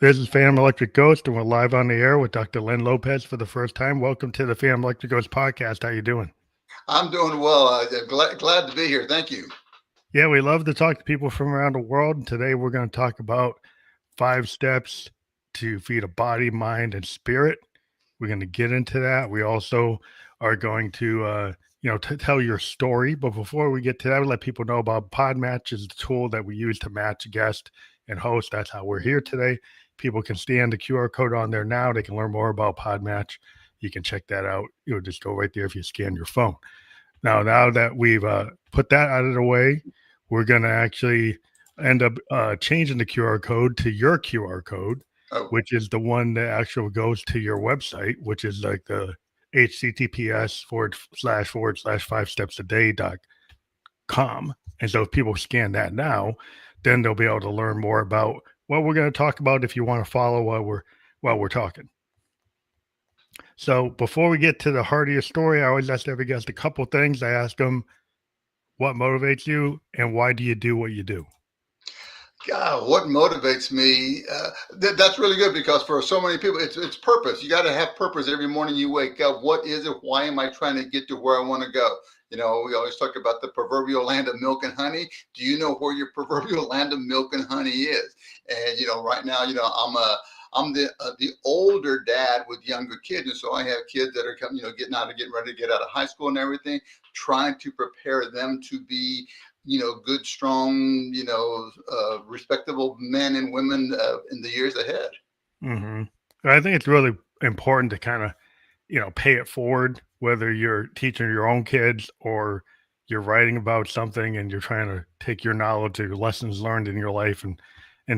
This is Phantom Electric Ghost, and we're live on the air with Dr. Len Lopez for the first time. Welcome to the Phantom Electric Ghost podcast. How you doing? I'm doing well. Glad to be here. Thank you. Yeah, we love to talk to people from around the world. And today we're going to talk about 5 steps to feed a body, mind, and spirit. We're going to get into that. We also are going to tell your story. But before we get to that, we let people know about Podmatch is the tool that we use to match guest and host. That's how we're here today. People can scan the QR code on there now. They can learn more about Podmatch. You can check that out. You'll just go right there if you scan your phone. Now that we've put that out of the way, we're going to actually end up changing the QR code to your QR code, which is the one that actually goes to your website, which is like the https:// 5stepsaday.com. And so if people scan that now, then they'll be able to learn more about what we're going to talk about if you want to follow while we're talking. So before we get to the heart of your story, I always ask every guest a couple things. I ask them, what motivates you and why do you do what you do? God, what motivates me? That's really good because for so many people, it's purpose. You got to have purpose every morning you wake up. What is it? Why am I trying to get to where I want to go? You know, we always talk about the proverbial land of milk and honey. Do you know where your proverbial land of milk and honey is? And right now, I'm the older dad with younger kids, and so I have kids that are coming, getting ready to get out of high school and everything, trying to prepare them to be good, strong, respectable men and women in the years ahead. Mm-hmm. I think it's really important to kind of, pay it forward, whether you're teaching your own kids or you're writing about something and you're trying to take your knowledge or your lessons learned in your life and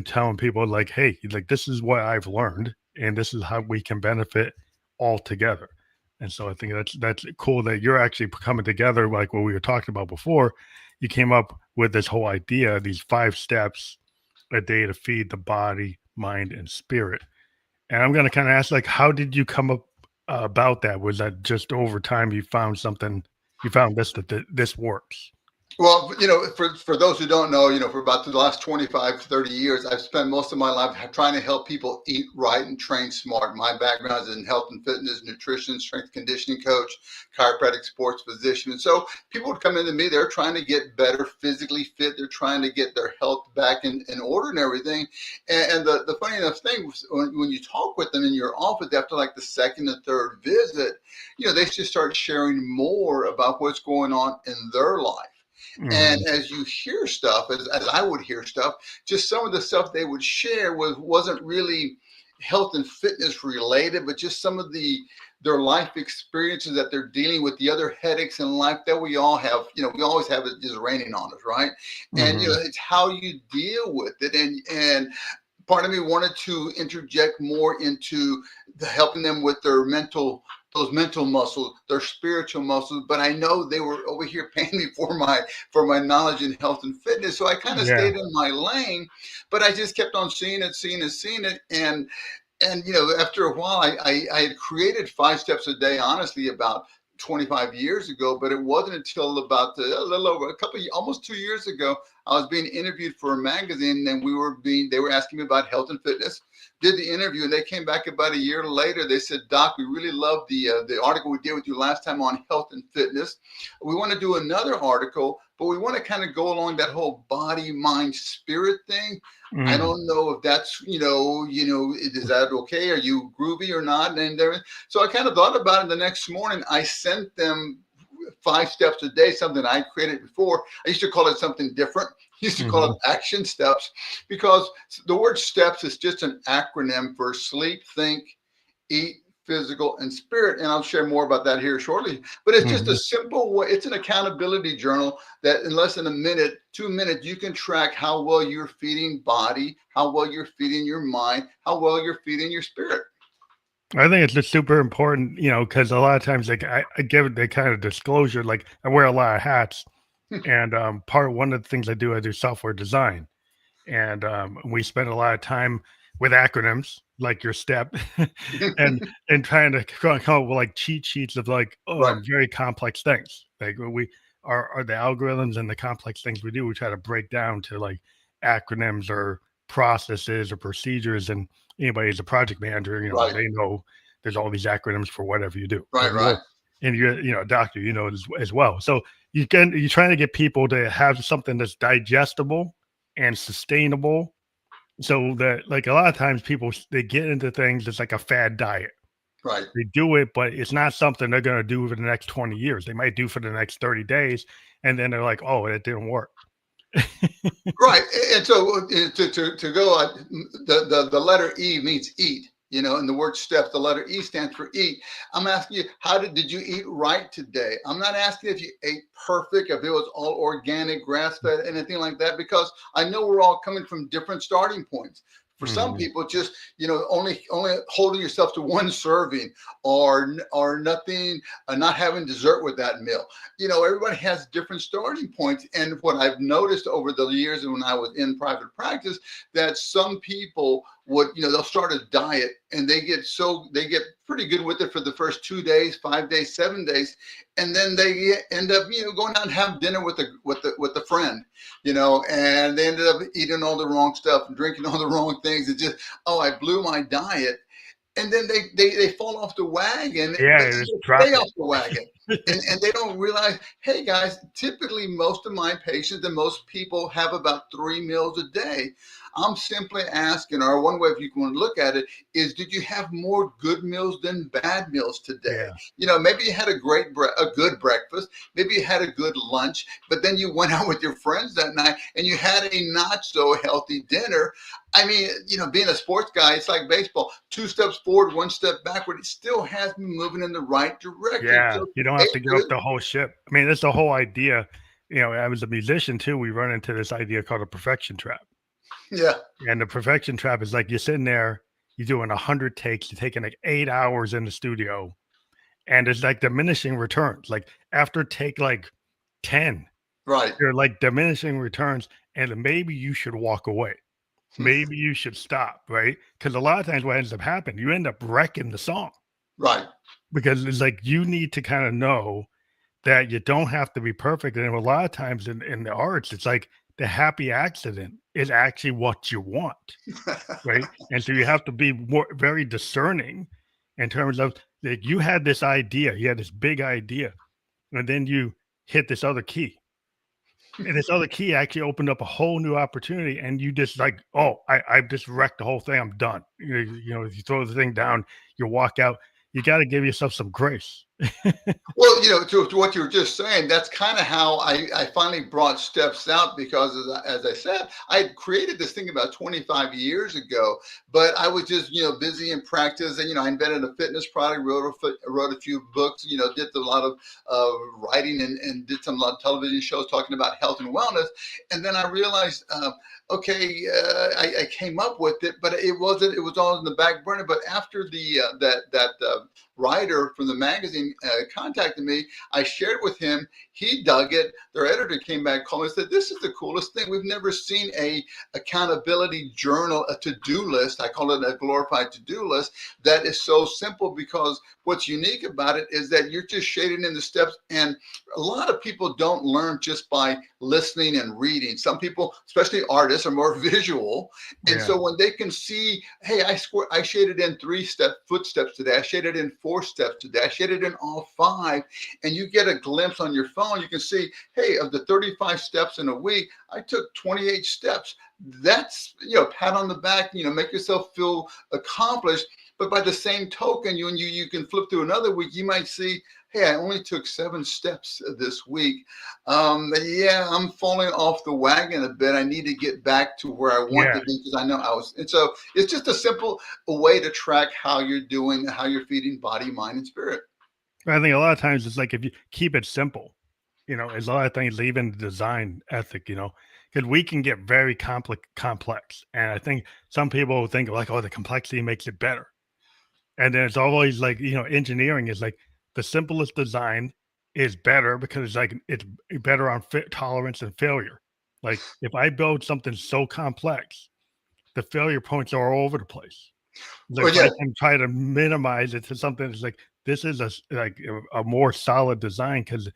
telling people like, hey, like this is what I've learned and this is how we can benefit all together. And so I think that's cool that you're actually coming together, like what we were talking about before. You came up with this whole idea, these 5 steps a day to feed the body, mind, and spirit. And I'm going to kind of ask, like, how did you come up about that? Was that just over time you found something, you found that this works? Well, for those who don't know, for about the last 25, 30 years, I've spent most of my life trying to help people eat right and train smart. My background is in health and fitness, nutrition, strength conditioning coach, chiropractic sports physician. And so people would come into me, they're trying to get better, physically fit. They're trying to get their health back in order and everything. And the funny enough thing, when you talk with them in your office after like the second or third visit, they just start sharing more about what's going on in their life. And as you hear stuff, as I would hear stuff, just some of the stuff they would share wasn't really health and fitness related, but just some of their life experiences that they're dealing with, the other headaches in life that we all have. We always have it just raining on us, right? And it's how you deal with it. And part of me wanted to interject more into helping them with those mental muscles, their spiritual muscles, but I know they were over here paying me for my knowledge in health and fitness. So I kind of stayed in my lane, but I just kept on seeing it. And after a while, I had created 5 steps a day, honestly, about 25 years ago, but it wasn't until about a little over almost 2 years ago, I was being interviewed for a magazine, and they were asking me about health and fitness. Did the interview, and they came back about a year later. They said, Doc, we really loved the article we did with you last time on health and fitness. We want to do another article, but we want to kind of go along that whole body, mind, spirit thing. I don't know if that's, is that okay? Are you groovy or not? And so I kind of thought about it. The next morning, I sent them 5 steps a day, something I created before. I used to call it something different. I used to call it action steps, because the word steps is just an acronym for sleep, think, eat, physical, and spirit. And I'll share more about that here shortly. But it's just a simple way. It's an accountability journal that in less than a minute, 2 minutes, you can track how well you're feeding body, how well you're feeding your mind, how well you're feeding your spirit. I think it's just super important, because a lot of times, like I give it the kind of disclosure, like I wear a lot of hats, and one of the things I do software design, and we spend a lot of time with acronyms like your step, and trying to come up with like cheat sheets of like very complex things. Like we are the algorithms and the complex things we do, we try to break down to like acronyms or processes or procedures, and anybody is a project manager, Right. they know there's all these acronyms for whatever you do. Right. Right. And you're, a doctor, as well. So you're trying to get people to have something that's digestible and sustainable. So that, like, a lot of times people, they get into things, it's like a fad diet. Right. They do it, but it's not something they're going to do for the next 20 years. They might do for the next 30 days. And then they're like, oh, it didn't work. Right. And so to go, the letter E means eat. And the word steps, the letter E stands for eat. I'm asking you, did you eat right today? I'm not asking if you ate perfect, if it was all organic, grass fed, anything like that, because I know we're all coming from different starting points. For some people, just only holding yourself to one serving, or nothing, not having dessert with that meal. Everybody has different starting points. And what I've noticed over the years, and when I was in private practice, that some people would, they'll start a diet and they get pretty good with it for the first 2 days, 5 days, 7 days, and then they end up, going out and have dinner with a friend, and they ended up eating all the wrong stuff and drinking all the wrong things. It's just, I blew my diet. And then they fall off the wagon. Yeah, they stay off the wagon. and they don't realize, hey guys, typically most of my patients and most people have about 3 meals a day. I'm simply asking, or one way if you want to look at it is, did you have more good meals than bad meals today? Yeah. Maybe you had a good breakfast, maybe you had a good lunch, but then you went out with your friends that night and you had a not so healthy dinner. I mean, being a sports guy, it's like baseball: 2 steps forward, 1 step backward. It still has me moving in the right direction. Yeah, So you don't have to give up the whole ship. I mean, that's the whole idea. I was a musician too. We run into this idea called a perfection trap. Yeah. And the perfection trap is like, you're sitting there, you're doing 100 takes, you're taking like 8 hours in the studio, and it's like diminishing returns. Like after take like 10, right, you're like diminishing returns, and maybe you should walk away. Maybe you should stop, right? Because a lot of times what ends up happening, you end up wrecking the song. Right. Because it's like, you need to kind of know that you don't have to be perfect. And a lot of times in the arts, it's like the happy accident is actually what you want, right? And so you have to be very discerning in terms of, like, you had this idea, you had this big idea, and then you hit this other key. And this other key actually opened up a whole new opportunity, and you just like, oh, I've just wrecked the whole thing. I'm done. If you throw the thing down, you walk out. You got to give yourself some grace. Well, to what you were just saying, that's kind of how I finally brought S.T.E.P.S out, because as I said, I had created this thing about 25 years ago, but I was just, busy in practice, and, I invented a fitness product, wrote a few books, did a lot of writing, and did a lot of television shows talking about health and wellness. And then I realized, I came up with it, but it was all in the back burner. But after that writer from the magazine contacted me, I shared with him. He dug it. Their editor came back, called me, and said, "This is the coolest thing. We've never seen a accountability journal, a to-do list. I call it a glorified to-do list that is so simple, because what's unique about it is that you're just shading in the steps. And a lot of people don't learn just by listening and reading. Some people, especially artists, are more visual. And so when they can see, hey, I shaded in 3 footsteps today. I shaded in 4 steps today. I shaded in all 5. And you get a glimpse on your phone. You can see, hey, of the 35 steps in a week, I took 28 steps. That's, pat on the back, make yourself feel accomplished. But by the same token, you can flip through another week, you might see, hey, I only took 7 steps this week. I'm falling off the wagon a bit. I need to get back to where I want to be, because I know I was. And so it's just a simple way to track how you're doing, how you're feeding body, mind, and spirit. I think a lot of times it's like, if you keep it simple, there's a lot of things, even the design ethic, because we can get very complex. And I think some people think like, oh, the complexity makes it better. And then it's always like, engineering is like, the simplest design is better, because it's like, it's better on tolerance and failure. Like if I build something so complex, the failure points are all over the place. Like I can try to minimize it to something that's like, this is a more solid design, because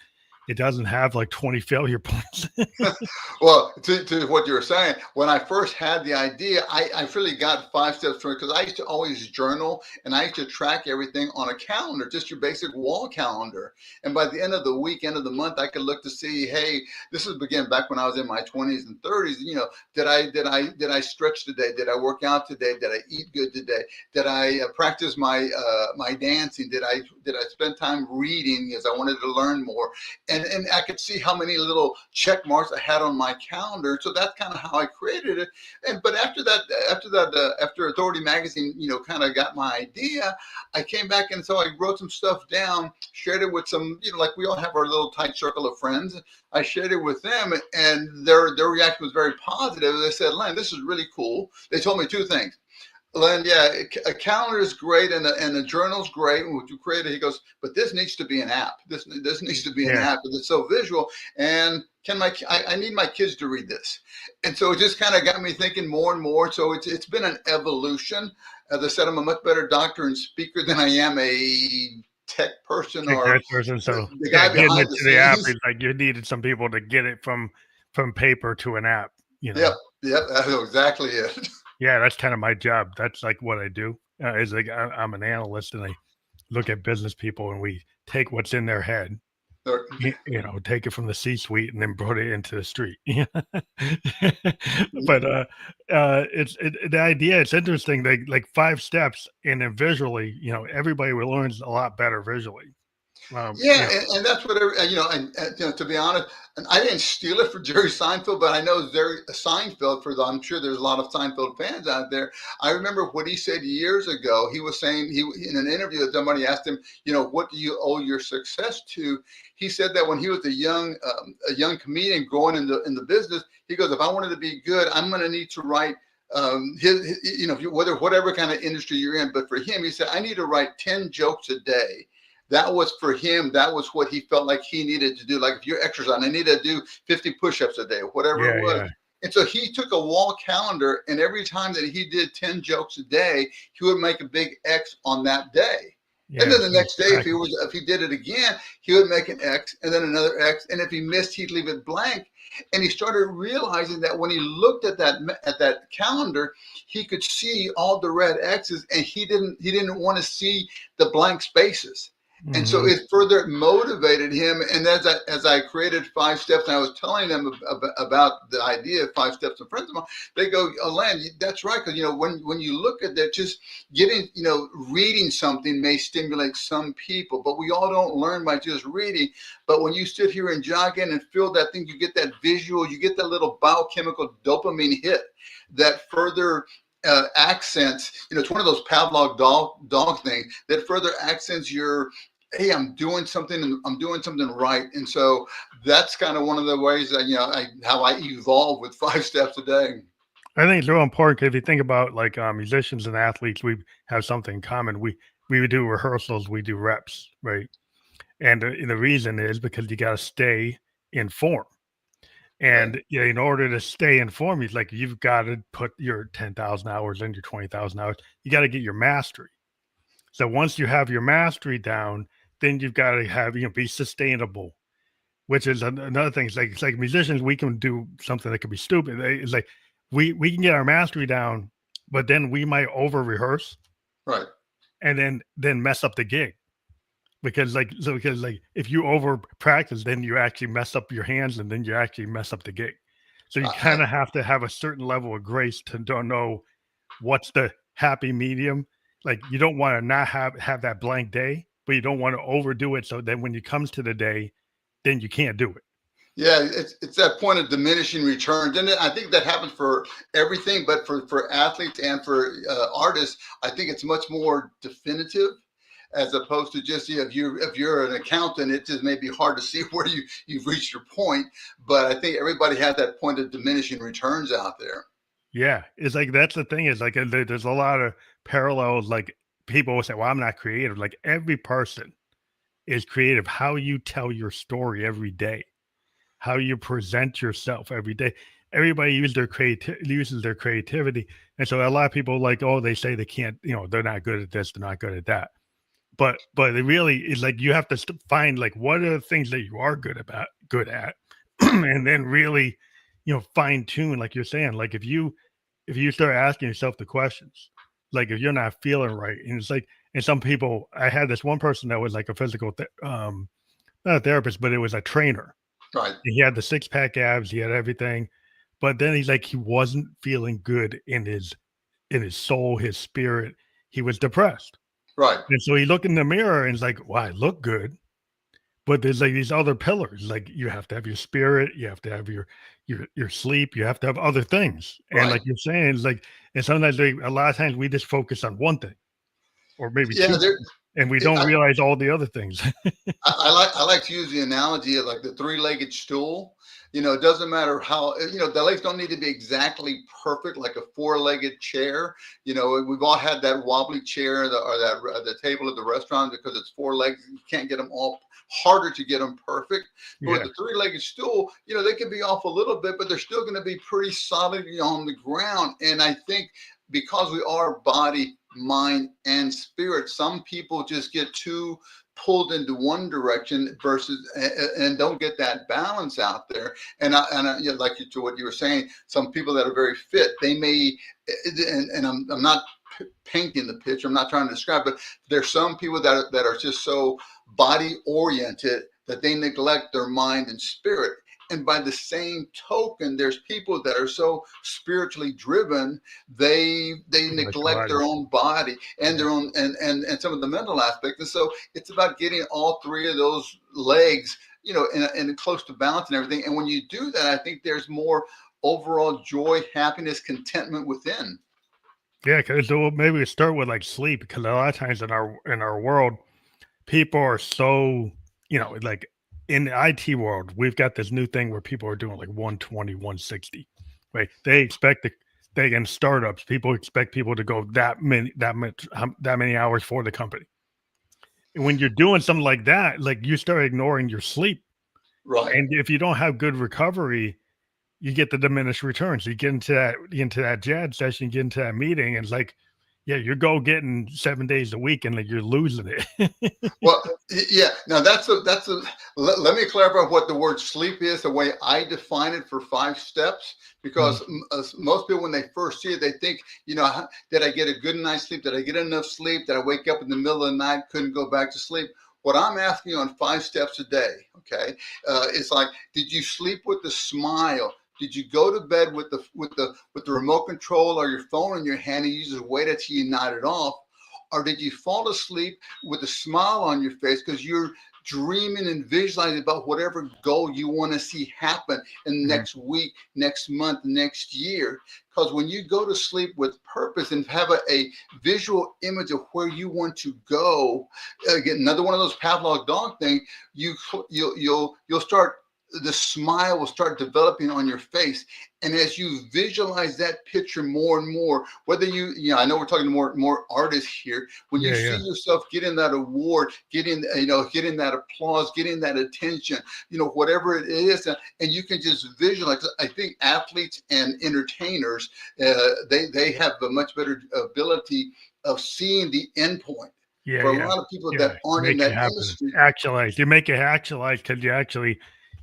it doesn't have like 20 failure points. Well, to what you were saying, when I first had the idea, I really got 5 steps from it because I used to always journal and I used to track everything on a calendar, just your basic wall calendar. And by the end of the week, end of the month, I could look to see, hey, this was began back when I was in my 20s and 30s. You know, did I stretch today? Did I work out today? Did I eat good today? Did I practice my dancing? Did I spend time reading because I wanted to learn more? And I could see how many little check marks I had on my calendar. So that's kind of how I created it. And but after Authority Magazine, you know, kind of got my idea, I came back and so I wrote some stuff down, shared it with some, you know, like we all have our little tight circle of friends. I shared it with them, and their reaction was very positive. They said, "Len, this is really cool." They told me two things. Len, yeah, a calendar is great and a journal's great. And what you created, he goes, but this needs to be an app. This needs to be an Yeah. app because it's so visual. And I need my kids to read this. And so it just kind of got me thinking more and more. So it's been an evolution. As I said, I'm a much better doctor and speaker than I am a tech person Take or that person. So the yeah, guy getting behind it the to the app scenes. is like you needed some people to get it from paper to an app, you Yep, know. yep, that's exactly it. Yeah, that's kind of my job. That's like what I do. Is like I'm an analyst and I look at business people and we take what's in their head, you know, take it from the C-suite and then put it into the street. But the idea. It's interesting. They like 5 steps, and then visually, you know, everybody learns a lot better visually. Yeah, You know, and that's what you know. And you know, to be honest, and I didn't steal it for Jerry Seinfeld, but I know Jerry Seinfeld. I'm sure there's a lot of Seinfeld fans out there. I remember what he said years ago. He was saying he in an interview that somebody asked him, you know, what do you owe your success to? He said that when he was a young comedian growing in the business, he goes, if I wanted to be good, I'm going to need to write. You know, whatever kind of industry you're in, but for him, he said, I need to write 10 jokes a day. That was for him. That was what he felt like he needed to do. Like if you're exercising, I need to do 50 push-ups a day, whatever it yeah, was. yeah, And so he took a wall calendar, and every time that he did 10 jokes a day, he would make a big X on that day. And yeah. then the So next day, if he did it again, he would make an X and then another X. And if he missed, he'd leave it blank. And he started realizing that when he looked at that calendar, he could see all the red X's, and he didn't want to see the blank spaces. And so mhm. it further motivated him. And as I created 5 steps, and I was telling them about the idea of 5 steps, and friends of mine, they go, "Oh, Len, that's right." Because you know, when you look at that, just getting, you know, reading something may stimulate some people, but we all don't learn by just reading. But when you sit here and jog in and feel that thing, you get that visual, you get that little biochemical dopamine hit that further accents. You know, it's one of those Pavlov dog things that further accents your, hey, I'm doing something right. And so that's kind of one of the ways that, you know, how I evolve with 5 steps a day. I think it's real important 'cause if you think about like musicians and athletes, we have something in common. We would do rehearsals, we do reps, right? And the reason is because you got to stay in form. Right. And yeah, in order to stay in form, he's like, you've got to put your 10,000 hours in, your 20,000 hours. You got to get your mastery. So once you have your mastery down, then you've got to have, you know, be sustainable, which is another thing. It's like musicians, we can do something that could be stupid. It's like we can get our mastery down, but then we might over rehearse Right. and then mess up the gig. Because like if you over practice, then you actually mess up your hands and then you actually mess up the gig. So you I, kind of have to have a certain level of grace to don't know what's the happy medium. Like you don't want to not have that blank day, but you don't want to overdo it. So then when it comes to the day, then you can't do it. yeah, it's that point of diminishing returns, and I think that happens for everything, but for athletes and for artists, I think it's much more definitive as opposed to just, you know, if you're an accountant, it just may be hard to see where you've reached your point. But I think everybody has that point of diminishing returns out there. Yeah, it's like that's the thing is like there's a lot of parallels. Like people will say, "Well, I'm not creative." Like every person is creative. How you tell your story every day, how you present yourself every day. Everybody uses their creativity, and so a lot of people like, oh, they say they can't, you know, they're not good at this, they're not good at that. it really is like you have to find like what are the things that you are good at, and then really, fine tune, like you're saying, like if you start asking yourself the questions, like if you're not feeling right, and it's like, and some people, I had this one person that was like a not a therapist, but it was a trainer. Right. He had the six pack abs, he had everything, but then he's like he wasn't feeling good in his soul, his spirit. He was depressed. Right. And so he looked in the mirror and he's like, "Well, I look good, but there's like these other pillars. Like you have to have your spirit, you have to have your sleep, you have to have other things." And Right. like you're saying, it's like, and sometimes a lot of times we just focus on one thing or maybe Yeah. two things, and we don't realize all the other things. I like to use the analogy of like the three-legged stool. It doesn't matter how, the legs don't need to be exactly perfect like a four-legged chair. We've all had that wobbly chair or the table at the restaurant because it's four legs. You can't get them all, harder to get them perfect. But with Yeah, the three-legged stool, they can be off a little bit, but they're still going to be pretty solid on the ground. And I think because we are body, mind, and spirit, some people just get too pulled into one direction versus and don't get that balance out there. Like to what you were saying, some people that are very fit, they may, and I'm not painting the picture, I'm not trying to describe, but there's some people that are just so body oriented that they neglect their mind and spirit. And by the same token, there's people that are so spiritually driven, they like neglect their Pilates. own body and Yeah. their own and some of the mental aspects. And so it's about getting all three of those legs, and close to balance and everything. And when you do that, I think there's more overall joy, happiness, contentment within. Yeah, because so maybe we start with like sleep, because a lot of times in our world, people are so, like in the IT world, we've got this new thing where people are doing like 120, 160, right? They in startups, people expect people to go that many hours for the company. And when you're doing something like that, like you start ignoring your sleep. Right. And if you don't have good recovery, you get the diminished returns. You get into that jab session, you get into that meeting, and it's like, yeah, you're getting 7 days a week, and like you're losing it. Well, yeah. Now let me clarify what the word sleep is, the way I define it for 5 steps, Mhm. because most people, when they first see it, they think, did I get a good night's sleep? Did I get enough sleep? Did I wake up in the middle of the night, couldn't go back to sleep? What I'm asking you on 5 steps a day, okay, it's like, did you sleep with a smile? Did you go to bed with the remote control or your phone in your hand and you just waited till you nodded off? Or did you fall asleep with a smile on your face because you're dreaming and visualizing about whatever goal you want to see happen in the Mhm. next week, next month, next year? Because when you go to sleep with purpose and have a visual image of where you want to go, again, another one of those Pavlov dog thing, you'll start, the smile will start developing on your face. And as you visualize that picture more and more, whether I know we're talking to more artists here, when you Yeah, see yeah. yourself getting that award, getting that applause, getting that attention, whatever it is, and you can just visualize. I think athletes and entertainers, they have a much better ability of seeing the end point. Yeah, For a yeah, lot of people yeah. that aren't in Make it that happen. industry, Actualize. You make it actualize because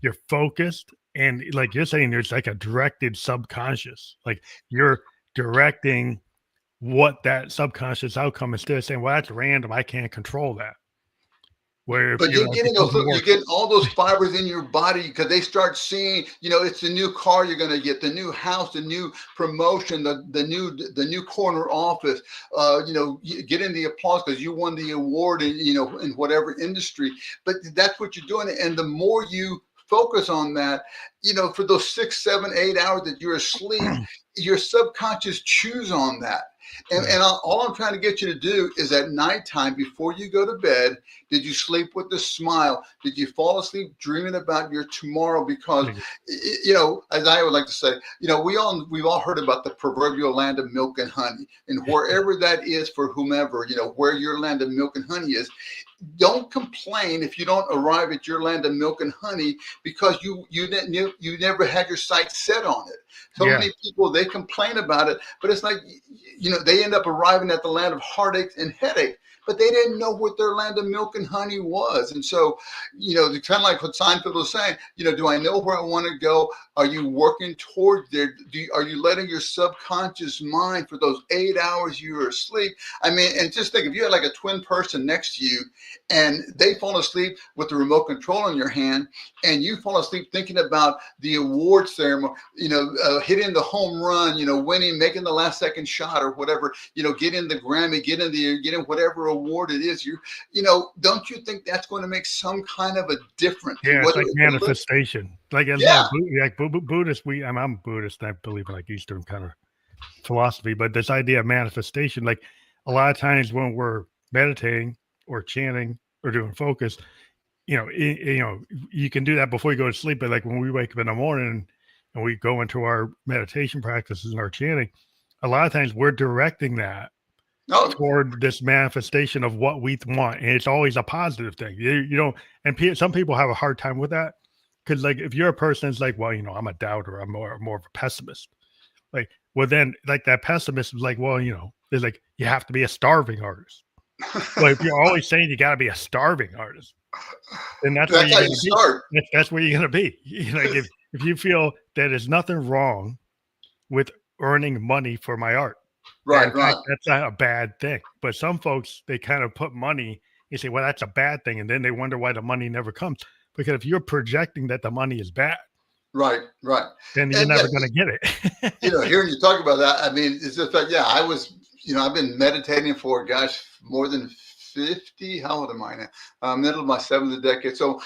you're focused, and like you're saying, there's like a directed subconscious. Like you're directing what that subconscious outcome, instead of saying, "Well, that's random. I can't control that." Where if but you if something you're works, getting all those fibers in your body because they start seeing, it's the new car you're going to get, the new house, the new promotion, the new corner office, getting the applause because you won the award in whatever industry. But that's what you're doing, and the more you focus on that, for those 6, 7, 8 hours that you're asleep, your subconscious chews on that. And all I'm trying to get you to do is at nighttime before you go to bed, did you sleep with a smile? Did you fall asleep dreaming about your tomorrow? Because, yeah, as I would like to say, we've all heard about the proverbial land of milk and honey, and wherever that is for whomever, where your land of milk and honey is. Don't complain if you don't arrive at your land of milk and honey because you never had your sights set on it. So yeah, many people, they complain about it, but it's like, they end up arriving at the land of heartache and headache but they didn't know what their land of milk and honey was. And so, kind of like what Seinfeld was saying, do I know where I want to go? Are you working toward there? Are you letting your subconscious mind for those 8 hours you are asleep? I mean, and just think, if you had like a twin person next to you and they fall asleep with the remote control in your hand, and you fall asleep thinking about the award ceremony, hitting the home run, winning, making the last second shot or whatever, getting the Grammy, getting whatever award it is, don't you think that's going to make some kind of a difference? Yeah, it's Whether like it's manifestation. Like as yeah, Buddhist, I'm Buddhist. I believe in like Eastern kind of philosophy, but this idea of manifestation, like a lot of times when we're meditating or chanting or doing focus, you can do that before you go to sleep. But like when we wake up in the morning and we go into our meditation practices and our chanting, a lot of times we're directing that no, toward this manifestation of what we want, and it's always a positive thing. You don't, and some people have a hard time with that because, like, if you're a person that's like, well, I'm a doubter, I'm more of a pessimist. Like, well, then, like that pessimist is like, well, it's like you have to be a starving artist. Well, if you're always saying you got to be a starving artist, then that's where that's you're how going you to be. start. That's where you're going to be. Like if you feel that there's nothing wrong with earning money for my art. In Right, fact, right. that's not a bad thing. But some folks, they kind of put money, you say, well, that's a bad thing. And then they wonder why the money never comes. Because if you're projecting that the money is bad, Right. then you're And yeah, never going to get it. hearing you talk about that, I mean, it's just like, yeah, I was, I've been meditating for, gosh, more than 50. How old am I now? Middle of my seventh decade. So,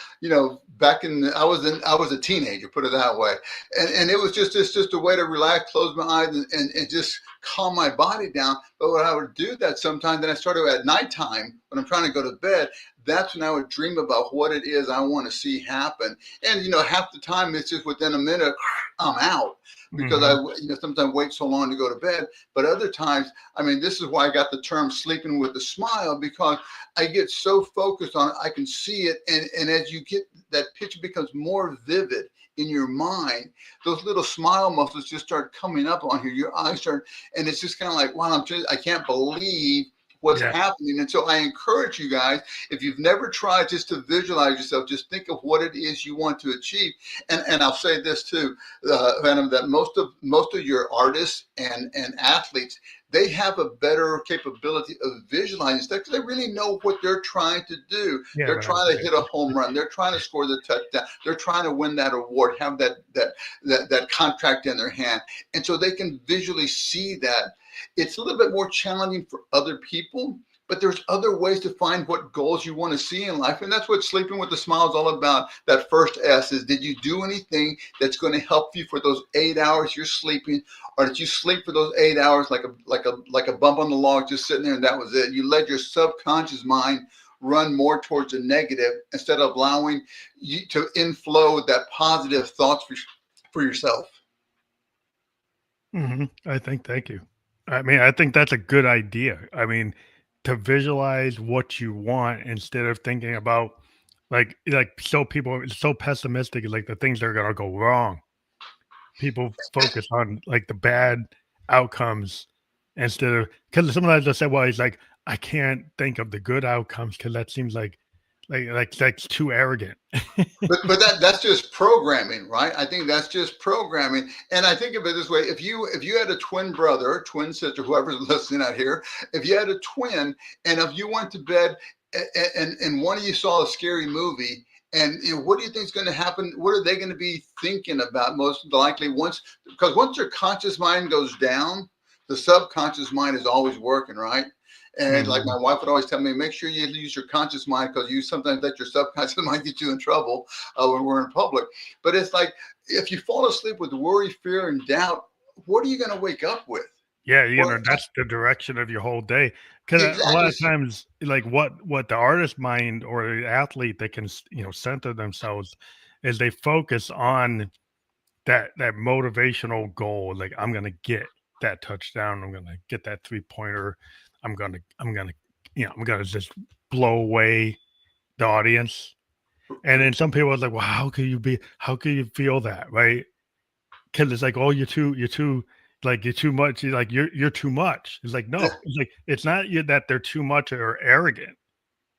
back I was a teenager, put it that way. And it was just a way to relax, close my eyes and just calm my body down. But when I would do that sometimes, then I started at nighttime when I'm trying to go to bed. That's when I would dream about what it is I want to see happen. And, half the time it's just within a minute, I'm out because I, sometimes wait so long to go to bed. But other times, I mean, this is why I got the term sleeping with a smile, because I get so focused on it, I can see it. And as you get that picture becomes more vivid in your mind, those little smile muscles just start coming up on here. Your eyes start, and it's just kind of like, wow, I can't believe what's Yeah. happening. And so I encourage you guys, if you've never tried, just to visualize yourself, just think of what it is you want to achieve. And I'll say this too, Venom, that most of your artists and athletes, they have a better capability of visualizing stuff because they really know what they're trying to do. Yeah, They're trying to hit a home run. They're trying to score the touchdown. They're trying to win that award, have that contract in their hand. And so they can visually see that. It's a little bit more challenging for other people, but there's other ways to find what goals you want to see in life. And that's what Sleeping with a Smile is all about. That first S is, did you do anything that's going to help you for those 8 hours you're sleeping? Or did you sleep for those 8 hours like a bump on the log, just sitting there and that was it? You let your subconscious mind run more towards the negative instead of allowing you to inflow that positive thoughts for yourself. Thank you. I mean, I think that's a good idea. I mean, to visualize what you want instead of thinking about so people are so pessimistic, like the things that are gonna go wrong. People focus on like the bad outcomes instead of, because sometimes I say, well, he's like, I can't think of the good outcomes because that seems like that's too arrogant. But that's just programming, right? I think that's just programming. And I think of it this way: if you had a twin brother, twin sister, whoever's listening out here, if you had a twin, and if you went to bed and one of you saw a scary movie, and what do you think is going to happen? What are they going to be thinking about most likely because once their conscious mind goes down, the subconscious mind is always working, right? And like my wife would always tell me, make sure you use your conscious mind, because you sometimes let your subconscious mind get you in trouble when we're in public. But it's like, if you fall asleep with worry, fear, and doubt, what are you going to wake up with? Yeah, that's the direction of your whole day. Because a lot Exactly. of times, like what the artist mind or the athlete that can center themselves is they focus on that motivational goal. Like, I'm gonna get that touchdown. I'm gonna get that 3-pointer. I'm gonna I'm gonna just blow away the audience. And then some people are like, well, how can you feel that, right? Because it's like, oh, you're too Like you're too much. He's like you're too much. It's like Yeah, no. It's like it's not you that they're too much or arrogant.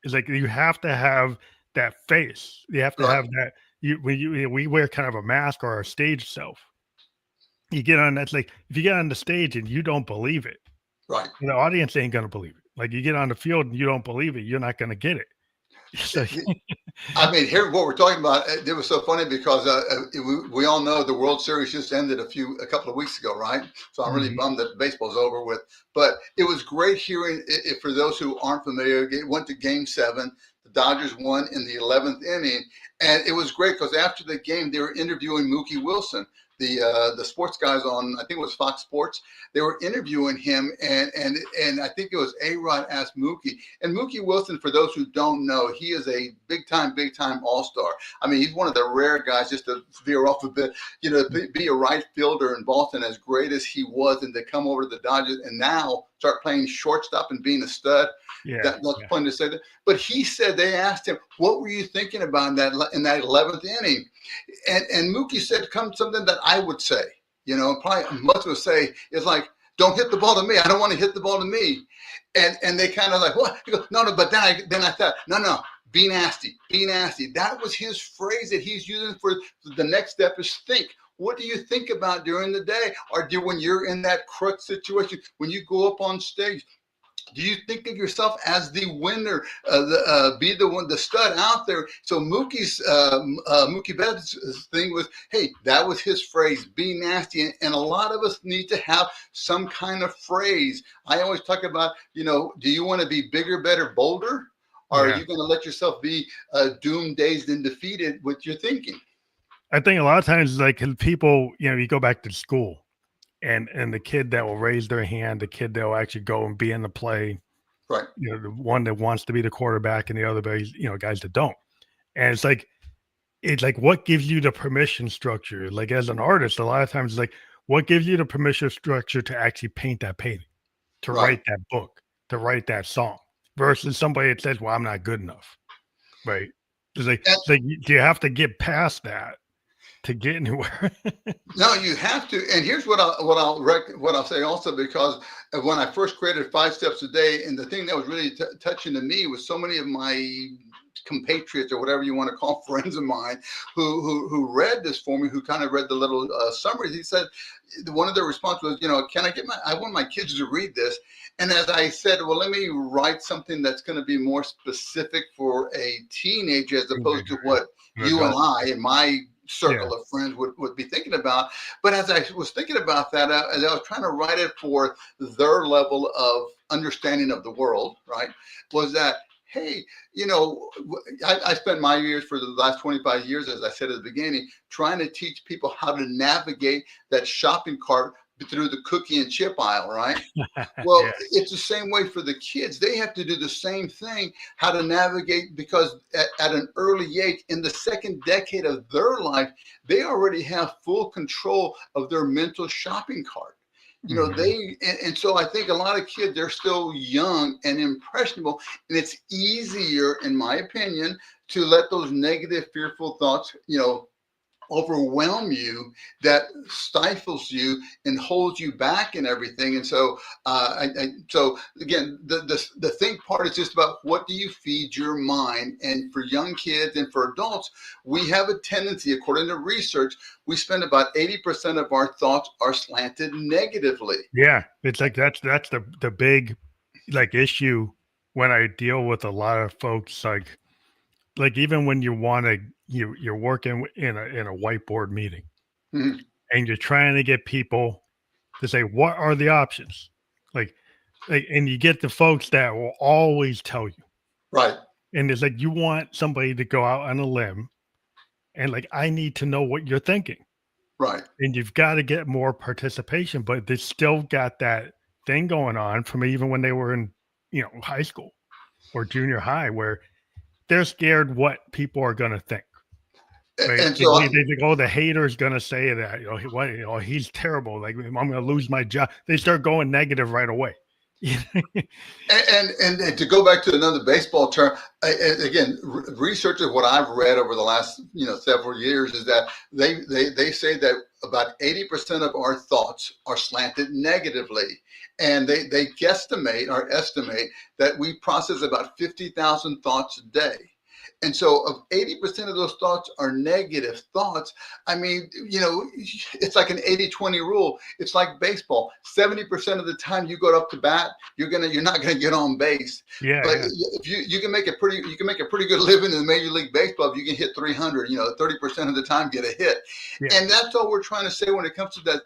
It's like you have to have that face. You have to right, have that. You when you we wear kind of a mask or our stage self. You get on that's like if you get on the stage and you don't believe it, right. the audience ain't gonna believe it. Like you get on the field and you don't believe it, you're not gonna get it. So I mean, here what we're talking about. It was so funny because we all know the World Series just ended a couple of weeks ago, right? So I'm really mhm, bummed that baseball's over with. But it was great hearing. For those who aren't familiar, it went to Game 7. The Dodgers won in the 11th inning, and it was great because after the game they were interviewing Mookie Wilson, the sports guys on I think it was Fox Sports. They were interviewing him, and I think it was A-Rod asked Mookie. And Mookie Wilson, for those who don't know, he is a big time all-star. I mean, he's one of the rare guys, just to veer off a bit, be a right fielder in Boston as great as he was, and to come over to the Dodgers and now start playing shortstop and being a stud. yeah, That's yeah, fun to say that. But he said they asked him, "What were you thinking about in that 11th inning?" And Mookie said, "Come something that I would say." Probably most would say is like, "Don't hit the ball to me. I don't want to hit the ball to me." And they kind of like, what? He goes, no. But then I thought, no. Be nasty. Be nasty. That was his phrase that he's using for the next step is think. What do you think about during the day, or when you're in that crutch situation, when you go up on stage? Do you think of yourself as the winner, be the one, the stud out there? So Mookie Betts' thing was, hey, that was his phrase, be nasty. And a lot of us need to have some kind of phrase. I always talk about, do you want to be bigger, better, bolder? Or are yeah. you going to let yourself be doomed, dazed, and defeated with your thinking? I think a lot of times, like people, you go back to school, and the kid that will raise their hand, the kid that will actually go and be in the play, Right, the one that wants to be the quarterback, and the other guys, guys that don't. And it's like what gives you the permission structure? Like as an artist, a lot of times it's like what gives you the permission structure to actually paint that painting, to right. write that book, to write that song, versus somebody that says, "Well, I'm not good enough." Right? And It's like you have to get past that to get anywhere. no, you have to. And here's what I'll say also, because when I first created 5 Steps a Day, and the thing that was really touching to me was so many of my compatriots, or whatever you want to call friends of mine, who read this for me, who kind of read the little summaries. He said one of their responses was, can I want my kids to read this. And as I said, well, let me write something that's going to be more specific for a teenager as opposed to what An you and adult. I and my Yeah. circle of friends would be thinking about. But as I was thinking about that, as I was trying to write it for their level of understanding of the world, right, was that, hey, I spent my years for the last 25 years, as I said at the beginning, trying to teach people how to navigate that shopping cart through the cookie and chip aisle, right? Well, Yeah. it's the same way for the kids. They have to do the same thing, how to navigate, because at an early age, in the second decade of their life, they already have full control of their mental shopping cart. Mhm. And so I think a lot of kids, they're still young and impressionable, and it's easier, in my opinion, to let those negative, fearful thoughts, overwhelm you, that stifles you and holds you back and everything. And so so again, the think part is just about what do you feed your mind. And for young kids and for adults, we have a tendency, according to research, we spend about 80% of our thoughts are slanted negatively. Yeah. It's like that's the big issue when I deal with a lot of folks even when you're working in a whiteboard meeting Mhm. and you're trying to get people to say what are the options, like and you get the folks that will always tell you, Right, and it's like you want somebody to go out on a limb and I need to know what you're thinking, right. and you've got to get more participation, but they still got that thing going on from even when they were in high school or junior high where they're scared what people are going to think. Right? And They so believe they think, "Oh, the hater's gonna say that, he's terrible, like, I'm gonna lose my job." They start going negative right away. And to go back to another baseball term, again, research of what I've read over the last several years is that they say that about 80% of our thoughts are slanted negatively, and they guesstimate or estimate that we process about 50,000 thoughts a day. And so, of 80% of those thoughts are negative thoughts. I mean, it's like an 80-20 rule. It's like baseball. 70% of the time you go up to bat, you're not gonna get on base. Yeah, But yeah. if you can make a pretty good living in Major League Baseball if you can hit 300. 30% of the time get a hit. Yeah. And that's all we're trying to say when it comes to that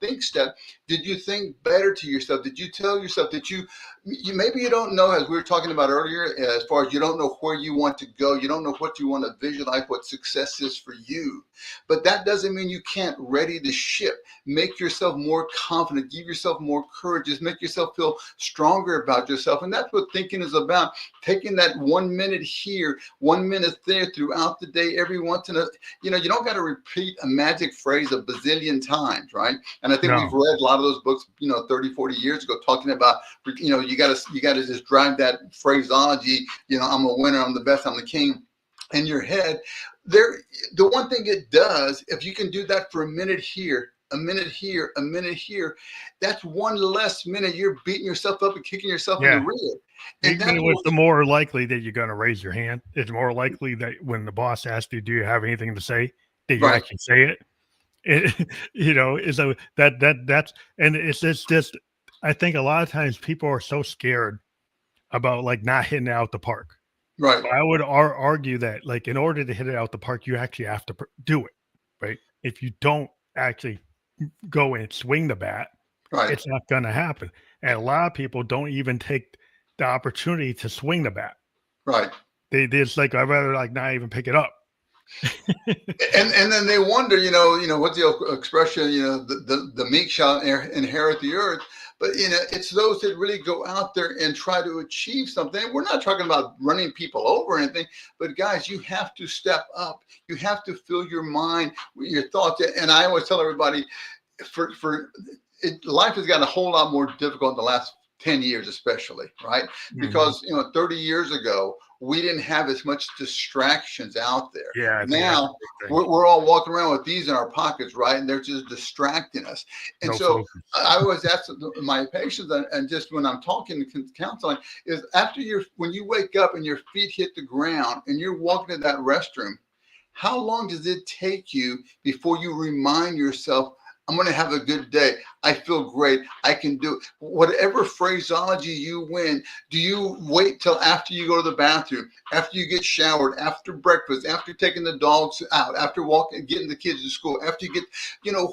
think step. Did you think better to yourself? Did you tell yourself that you maybe you don't know, as we were talking about earlier, as far as you don't know where you want to go, you don't know what you want to visualize, what success is for you. But that doesn't mean you can't ready the ship. Make yourself more confident, give yourself more courage, just make yourself feel stronger about yourself. And that's what thinking is about. Taking that 1 minute here, 1 minute there throughout the day, every once in a, you don't got to repeat a magic phrase a bazillion times, right? And I think we've No. read a lot of those books, 30, 40 years ago, talking about, you got to just drive that phraseology, I'm a winner, I'm the best, I'm the king in your head. The one thing it does, if you can do that for a minute here, a minute here, a minute here, that's one less minute you're beating yourself up and kicking yourself in the Yeah. rear. And that's It's the more likely that you're going to raise your hand. It's more likely that when the boss asks you, "Do you have anything to say?" that you right, actually say it. So that's and it's just I think a lot of times people are so scared about like not hitting it out the park. right, But I would argue that like in order to hit it out the park, you actually have to do it, right? If you don't actually go and swing the bat, right, it's not going to happen. And a lot of people don't even take the opportunity to swing the bat. right. They just like I'd rather like not even pick it up. And then they wonder, what's the expression, the meek shall inherit the earth. But it's those that really go out there and try to achieve something. We're not talking about running people over or anything, but guys, you have to step up. You have to fill your mind with your thoughts. And I always tell everybody, life has gotten a whole lot more difficult in the last 10 years, especially, right? Because 30 years ago, we didn't have as much distractions out there. Yeah, I think that's a Now big thing. we're all walking around with these in our pockets, right? And they're just distracting us. And No so focus. I always ask my patients, and just when I'm talking to counseling, is when you wake up and your feet hit the ground and you're walking to that restroom, how long does it take you before you remind yourself, I'm going to have a good day. I feel great. I can do it. Whatever phraseology you win, do you wait till after you go to the bathroom, after you get showered, after breakfast, after taking the dogs out, after getting the kids to school, after you get,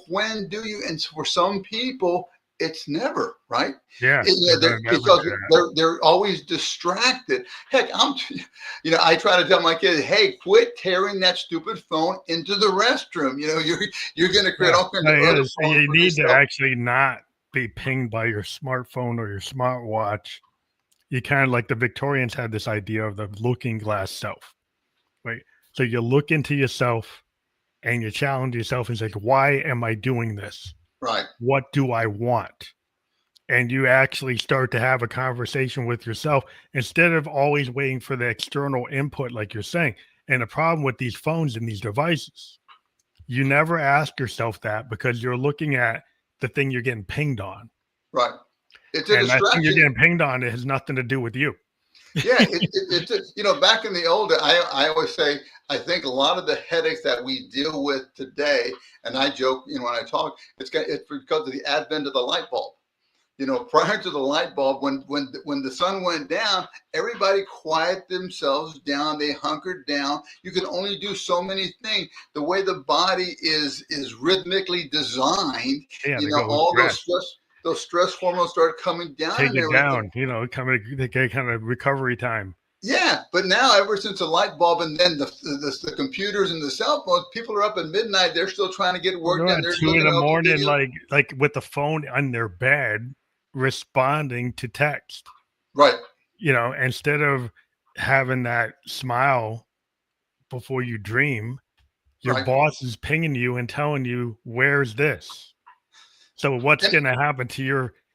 when do you? And for some people, it's never, right? Yeah, they're gonna never do Because that. they're always distracted. Heck, I try to tell my kids, hey, quit tearing that stupid phone into the restroom. You're going to create Yeah, all kinds of no, other yeah, so problems you for need to yourself. actually not be pinged by your smartphone or your smartwatch. You kind of like the Victorians had this idea of the looking glass self, right? So you look into yourself and you challenge yourself and say, why am I doing this? Right, What do I want? And you actually start to have a conversation with yourself instead of always waiting for the external input, like you're saying. And the problem with these phones and these devices, you never ask yourself that because you're looking at the thing you're getting pinged on. right. It's a And that thing you're distraction. getting pinged on, it has nothing to do with you. Yeah, back in the old days, I always say, I think a lot of the headaches that we deal with today, and I joke, when I talk, it's because of the advent of the light bulb. Prior to the light bulb, when the sun went down, everybody quieted themselves down. They hunkered down. You can only do so many things. The way the body is rhythmically designed, Yeah, they go all rest, those stress hormones start coming down take and it everything. down, they get kind of recovery time. Yeah, but now ever since the light bulb and then the computers and the cell phones, people are up at midnight. They're still trying to get work They're done. at They're 2 in looking the up the morning, video. like with the phone on their bed, responding to text. Right, Instead of having that smile before you dream, your right. boss is pinging you and telling you, "Where's this?" So what's And going to happen to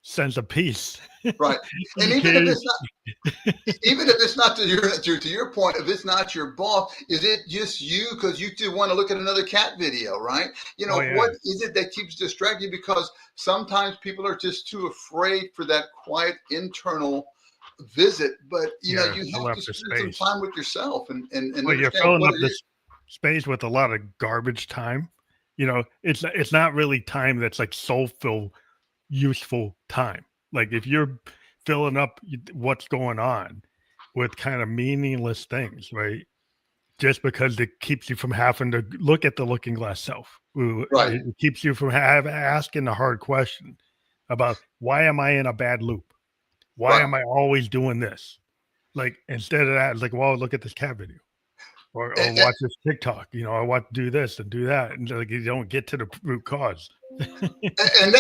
sense of peace. Right. And even if Because it's not, even if it's not to your point, if it's not your boss, is it just you because you do want to look at another cat video, right? oh yeah, What is it that keeps distracting you? Because sometimes people are just too afraid for that quiet internal visit. But yeah, you fill have up to the spend some space. time with yourself and Well, you're understand filling what up it is. this space with a lot of garbage time. It's not really time that's like soulful, useful time. Like if you're filling up what's going on with kind of meaningless things, right? Just because it keeps you from having to look at the looking glass self. Right. It keeps you from asking the hard question about why am I in a bad loop? Why Right. am I always doing this? Like instead of that, it's like, well, look at this cat video or And, watch this TikTok. I want to do this and do that, and like you don't get to the root cause. and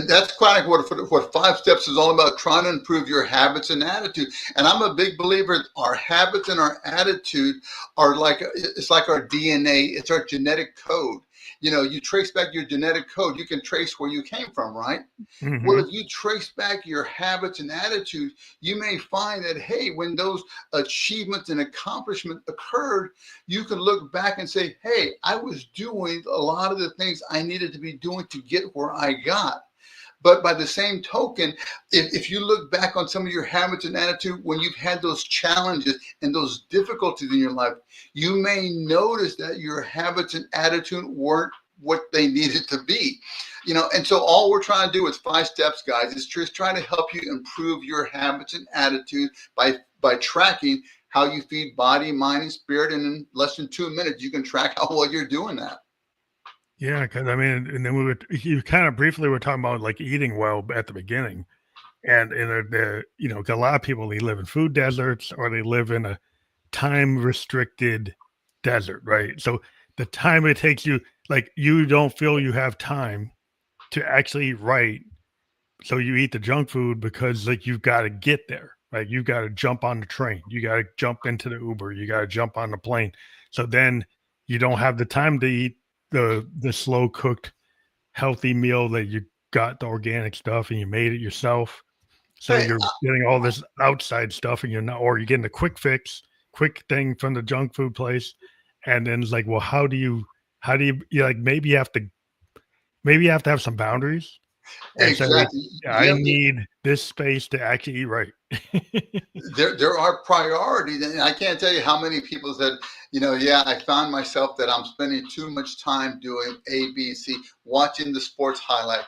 that's kind of what 5 steps is all about, trying to improve your habits and attitude. And I'm a big believer our habits and our attitude are like, it's like our DNA, it's our genetic code. You trace back your genetic code, you can trace where you came from, right? Well, Hmm. if you trace back your habits and attitude, you may find that, hey, when those achievements and accomplishments occurred, you can look back and say, hey, I was doing a lot of the things I needed to be doing to get where I got. But by the same token, if you look back on some of your habits and attitude when you've had those challenges and those difficulties in your life, you may notice that your habits and attitude weren't what they needed to be. And so all we're trying to do with 5 steps, guys, is just trying to help you improve your habits and attitude by tracking how you feed body, mind, and spirit. And in less than 2 minutes, you can track how well you're doing that. Yeah, because I mean, and then you kind of briefly were talking about like eating well at the beginning, and in 'cause a lot of people they live in food deserts or they live in a time restricted desert, right? So the time it takes you, like you don't feel you have time to actually eat right. So you eat the junk food because like you've got to get there, right? You got to jump on the train, you got to jump into the Uber, you got to jump on the plane. So then you don't have the time to eat the slow cooked healthy meal that you got the organic stuff and you made it yourself. So Hey, you're getting all this outside stuff and you're not, or you're getting a quick fix, quick thing from the junk food place. And then it's like, well, like maybe you have to have some boundaries and say, exactly. You I have to. need this space to actually eat right. There are priorities, and I can't tell you how many people said, yeah, I found myself that I'm spending too much time doing A, B, C, watching the sports highlight,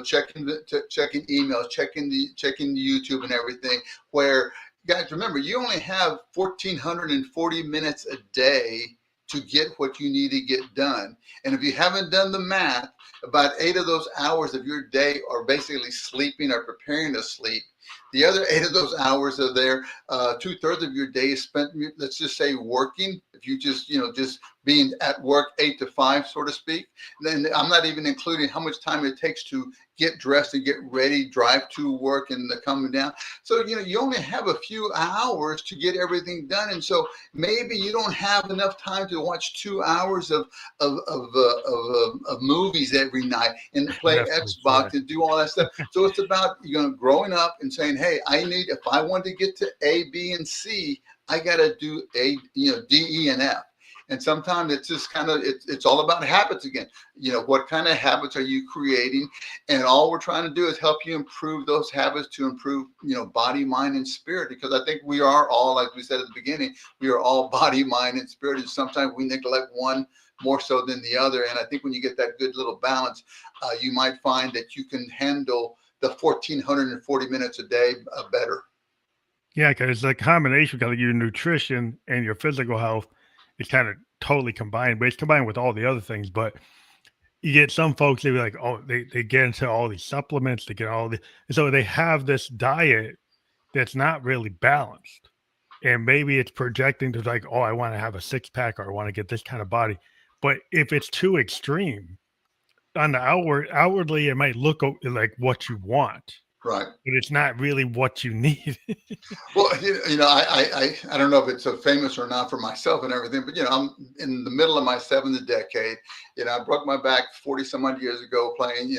checking emails, checking the YouTube and everything. Where, guys, remember, you only have 1,440 minutes a day to get what you need to get done. And if you haven't done the math, about 8 of those hours of your day are basically sleeping or preparing to sleep. The other 8 of those hours are there. 2/3 of your day is spent, let's just say, working. If you just being at work 8 to 5, so to speak. Then I'm not even including how much time it takes to get dressed and get ready, drive to work, and coming down. So you only have a few hours to get everything done, and so maybe you don't have enough time to watch 2 hours of movies every night and play Netflix, yeah. Xbox and do all that stuff. So it's about growing up and saying, hey, if I want to get to A, B, and C, I got to do D, E, and F. And sometimes it's just it's all about habits again. What kind of habits are you creating? And all we're trying to do is help you improve those habits to improve, body, mind, and spirit. Because I think we are all, like we said at the beginning, we are all body, mind, and spirit. And sometimes we neglect one more so than the other. And I think when you get that good little balance, you might find that you can handle the 1,440 minutes a day better. Yeah, because it's a combination because your nutrition and your physical health is kind of totally combined, but it's combined with all the other things. But you get some folks they be like, oh, they get into all these supplements, they get all the so they have this diet that's not really balanced. And maybe it's projecting to like, oh, I want to have a six pack or I want to get this kind of body. But if it's too extreme on the outwardly, it might look like what you want. Right. but it's not really what you need. Well, I don't know if it's so famous or not for myself and everything, but I'm in the middle of my seventh decade. I broke my back 40 some odd years ago playing,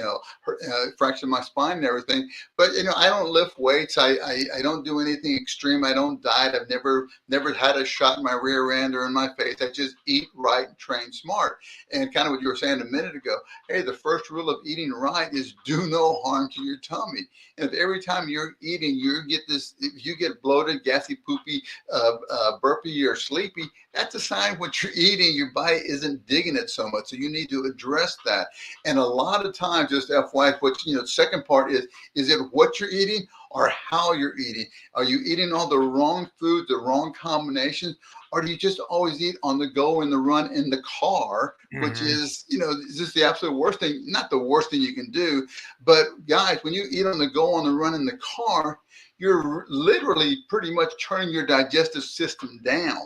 fractured my spine and everything. But I don't lift weights. I don't do anything extreme. I don't diet. I've never had a shot in my rear end or in my face. I just eat right and train smart. And kind of what you were saying a minute ago. Hey, the first rule of eating right is do no harm to your tummy. And if every time you're eating, if you get bloated, gassy, poopy, burpy, or sleepy, that's a sign what you're eating, your body isn't digging it so much. So you need to address that. And a lot of times, just FYI, the second part is it what you're eating or how you're eating? Are you eating all the wrong foods, the wrong combinations? Or do you just always eat on the go, in the run, in the car, which is, just the absolute worst thing, not the worst thing you can do. But guys, when you eat on the go, on the run, in the car, you're literally pretty much turning your digestive system down,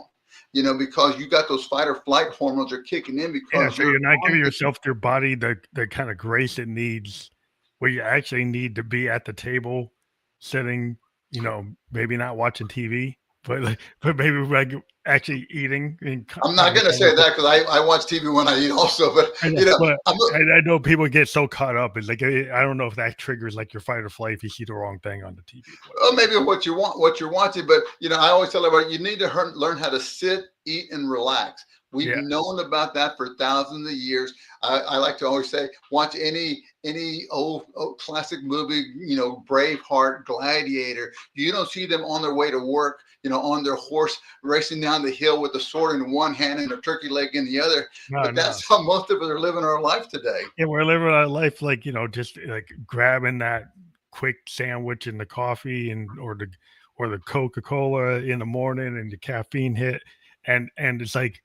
because you got those fight or flight hormones are kicking in Yeah, because so you're not giving yourself, your body, the kind of grace it needs, where you actually need to be at the table, sitting, maybe not watching TV, but maybe like actually eating and I'm not going to say that because I watch TV when I eat also, but I know people get so caught up. It's like, I don't know if that triggers like your fight or flight if you see the wrong thing on the TV. Well, maybe what you're watching, but I always tell everybody you need to learn how to sit, eat, and relax. We've known about that for thousands of years. I like to always say, watch any old classic movie, Braveheart, Gladiator. You don't see them on their way to work, on their horse racing down the hill with a sword in one hand and a turkey leg in the other. But that's how most of us are living our life today. Yeah, we're living our life like, just like grabbing that quick sandwich and the coffee or the Coca-Cola in the morning and the caffeine hit. And it's like,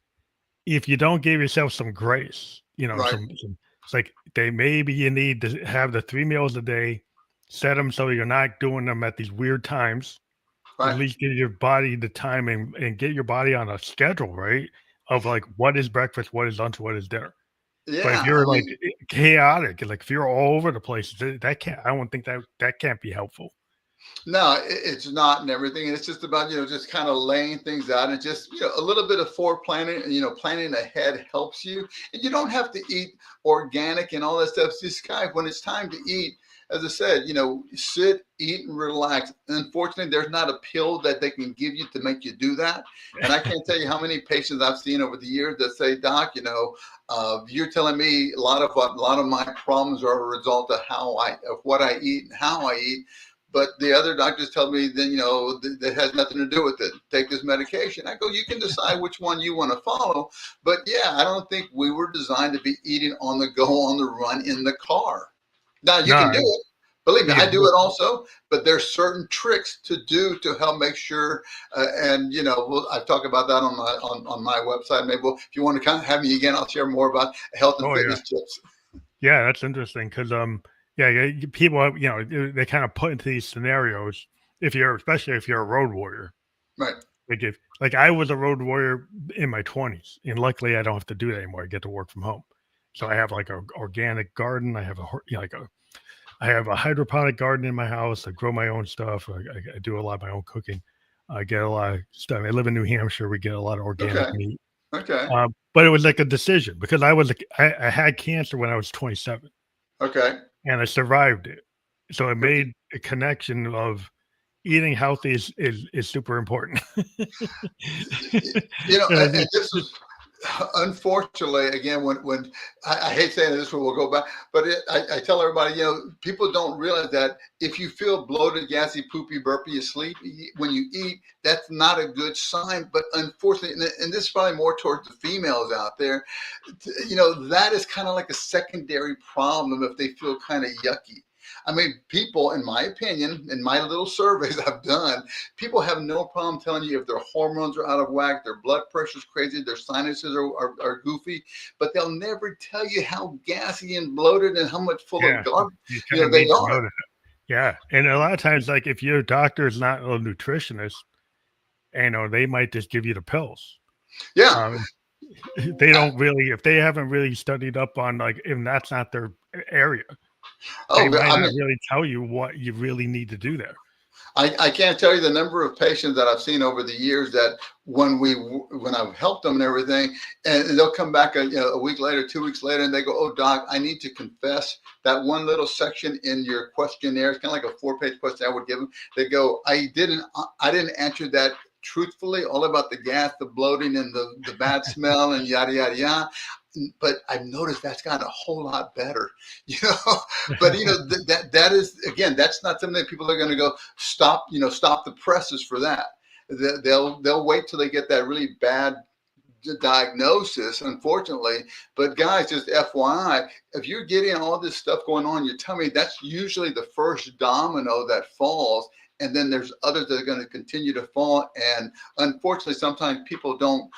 if you don't give yourself some grace, Right. It's like maybe you need to have the 3 meals a day, set them so you're not doing them at these weird times. Right. At least give your body the time and get your body on a schedule, right? Of like, what is breakfast, what is lunch, what is dinner. Yeah, but if you're chaotic, like if you're all over the place, I don't think that can't be helpful. No, it's not, and everything. It's just about, just kind of laying things out and just, a little bit of planning, planning ahead helps you. And you don't have to eat organic and all that stuff. Just guys, when it's time to eat, as I said, sit, eat, and relax. Unfortunately, there's not a pill that they can give you to make you do that. And I can't tell you how many patients I've seen over the years that say, Doc, you're telling me a lot of my problems are a result of of what I eat and how I eat. But the other doctors tell me then, that has nothing to do with it. Take this medication. I go, you can decide which one you want to follow. But yeah, I don't think we were designed to be eating on the go, on the run, in the car. Now you can do it. Believe me, I do it also. But there's certain tricks to do to help make sure. I've talked about that on my website. Maybe if you want to kind of have me again, I'll share more about health and fitness tips. Yeah, that's interesting because people, they kind of put into these scenarios, especially if you're a road warrior. Right. Like I was a road warrior in my 20s, and luckily I don't have to do that anymore. I get to work from home. So I have like an organic garden. I have I have a hydroponic garden in my house. I grow my own stuff. I do a lot of my own cooking. I get a lot of stuff. I live in New Hampshire. We get a lot of organic meat. Okay. But it was like a decision because I had cancer when I was 27. Okay. And I survived it. So it made a connection of eating healthy is super important. And this is unfortunately, again, when I hate saying this, we'll go back, but I tell everybody, people don't realize that if you feel bloated, gassy, poopy, burpy, asleep when you eat, that's not a good sign. But unfortunately, and this is probably more towards the females out there, that is kind of like a secondary problem if they feel kind of yucky. I mean, people, in my opinion, in my little surveys I've done, people have no problem telling you if their hormones are out of whack, their blood pressure's crazy, their sinuses are goofy, but they'll never tell you how gassy and bloated and how much full of garbage they are. Yeah, and a lot of times, like if your doctor is not a nutritionist, they might just give you the pills. Yeah. They don't really, if they haven't really studied up on if that's not their area. They Oh, might I not mean, really tell you what you really need to do there. I can't tell you the number of patients that I've seen over the years that when I've helped them and everything, and they'll come back a week later, 2 weeks later, and they go, "Oh, doc, I need to confess that one little section in your questionnaire. It's kind of like a 4-page questionnaire I would give them. They go, I didn't answer that truthfully, all about the gas, the bloating, and the bad smell, and yada yada yada. But I've noticed that's gotten a whole lot better, you know. But that is, again, that's not something that people are going to go stop the presses for that. They'll wait till they get that really bad diagnosis, unfortunately. But guys, just FYI, if you're getting all this stuff going on in your tummy, that's usually the first domino that falls. And then there's others that are going to continue to fall. And unfortunately, sometimes people don't